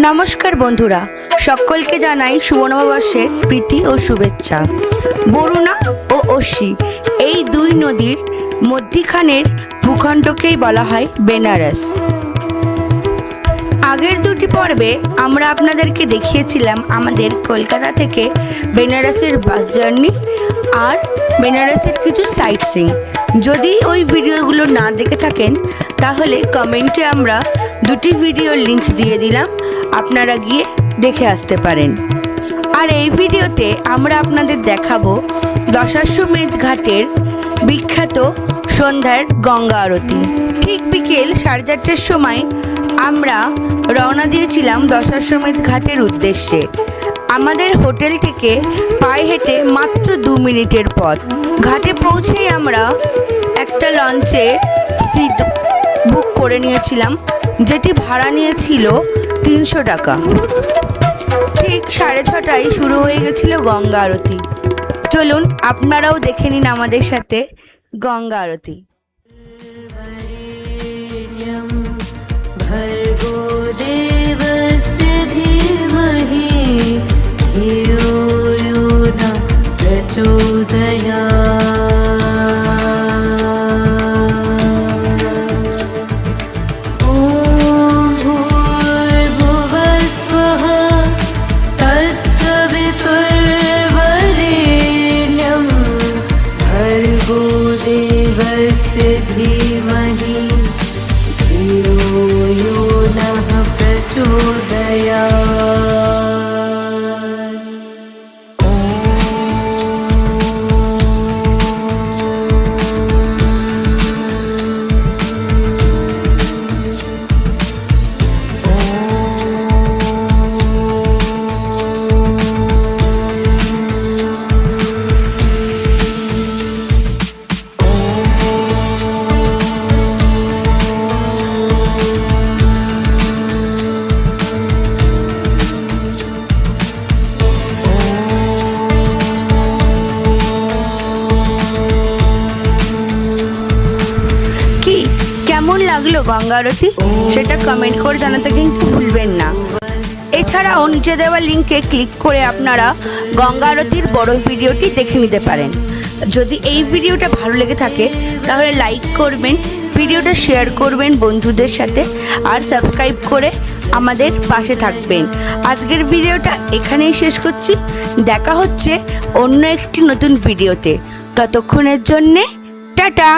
নমস্কার বন্ধুরা, সকলকে জানাই শুভ নববর্ষের প্রীতি ও শুভেচ্ছা। বরুণা ও অসি এই দুই নদীর মধ্যিখানের ভূখণ্ডকেই বলা হয় বেনারস। আগের দুটি পর্বে আমরা আপনাদেরকে দেখিয়েছিলাম আমাদের কলকাতা থেকে বেনারসের বাস জার্নি আর বেনারসের কিছু সাইট সিইং। যদি ওই ভিডিওগুলো না দেখে থাকেন তাহলে কমেন্টে আমরা দুটি ভিডিওর লিংক দিয়ে দিলাম, আপনারা গিয়ে দেখে আসতে পারেন। আর এই ভিডিওতে আমরা আপনাদের দেখাবো দশাশ্বমেধ ঘাটের বিখ্যাত সন্ধ্যার গঙ্গা আরতি। ঠিক বিকেল 4:30টার সময় আমরা রওনা দিয়েছিলাম দশাশ্বমেধ ঘাটের উদ্দেশ্যে। আমাদের হোটেল থেকে পায়ে হেঁটে মাত্র 2 মিনিটের পথ। ঘাটে পৌঁছেই আমরা একটা লঞ্চে সিট বুক করে নিয়েছিলাম, যেটি ভাড়া নিয়েছিল 300 টাকা। ঠিক 6:30টায় শুরু হয়ে গেছিল গঙ্গা আরতি। চলুন আপনারাও দেখে নিন আমাদের সাথে গঙ্গা আরতি। भर्गो देवस्य धीमहि धियो यो न प्रचोदयात्। ॐ भूर्भुवस्वः तत्सवितुर्वरेण्यं भर्गो देवस्य धीमहि धियो यो नः प्रचोदयात्। কেমন লাগলো গঙ্গা আরতি সেটা কমেন্ট করে জানাতে কিন্তু ভুলবেন না। এছাড়াও নিচে দেওয়া লিঙ্কে ক্লিক করে আপনারা গঙ্গা আরতির বড় ভিডিওটি দেখে নিতে পারেন। যদি এই ভিডিওটা ভালো লেগে থাকে তাহলে লাইক করবেন, ভিডিওটা শেয়ার করবেন বন্ধুদের সাথে, আর সাবস্ক্রাইব করে আমাদের পাশে থাকবেন। আজকের ভিডিওটা এখানেই শেষ করছি। দেখা হচ্ছে অন্য একটি নতুন ভিডিওতে। ততক্ষণের জন্যে টাটা।